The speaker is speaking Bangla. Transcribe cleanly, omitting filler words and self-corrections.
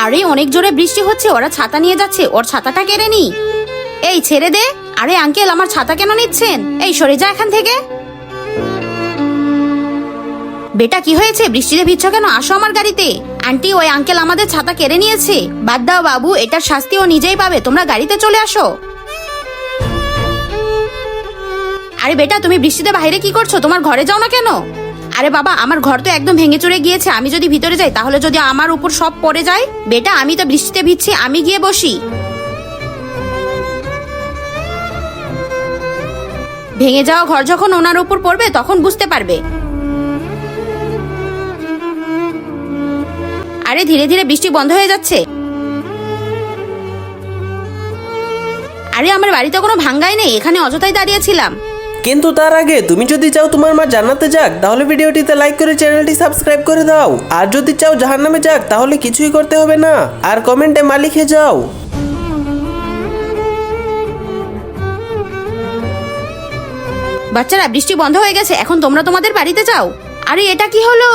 আরে অনেক জোরে বৃষ্টি হচ্ছে, ওরা ছাতা নিয়ে যাচ্ছে, ওর ছাতাটা কেড়ে নি। এই ছেড়ে দে। আরে আঙ্কেল, আমার ছাতা কেন নিচ্ছেন? এই সরে যা এখান থেকে। বেটা কি হয়েছে? বৃষ্টিতে ভিজছো কেন? আসো আমার গাড়িতে। আন্টি, ওই আঙ্কেল আমাদের ছাতা কেড়ে নিয়েছে। বাদ দাও বাবু, এটার শাস্তি ও নিজেই পাবে, তোমরা গাড়িতে চলে আসো। আরে বেটা, তুমি বৃষ্টিতে বাইরে কি করছো? তোমার ঘরে যাও না কেন? আরে বাবা, আমার ঘর তো একদম ভেঙে চুরে গিয়েছে, আমি যদি ভিতরে যাই তাহলে যদি আমার উপর সব পড়ে যায়। বেটা, আমি তো বৃষ্টিতে ভিজছি, আমি গিয়ে বসি। ভেঙে যাওয়া ঘর যখন ওনার উপর পড়বে তখন বুঝতে পারবে। আরে ধীরে ধীরে বৃষ্টি বন্ধ হয়ে যাচ্ছে। আরে আমার বাড়িতে কোনো ভাঙ্গাই নেই, এখানে অযথাই দাঁড়িয়েছিলাম। কিন্তু তার আগে তুমি যদি চাও তোমার মা জান্নাতে যাক তাহলে ভিডিওটিতে লাইক করে চ্যানেলটি সাবস্ক্রাইব করে দাও। আর যদি চাও জাহান্নামে যাক তাহলে কিছুই করতে হবে না, আর কমেন্টে মা লিখে যাও। বাচ্চারা, বৃষ্টি বন্ধ হয়ে গেছে, এখন তোমরা তোমাদের বাড়িতে যাও। আরে এটা কি হলো?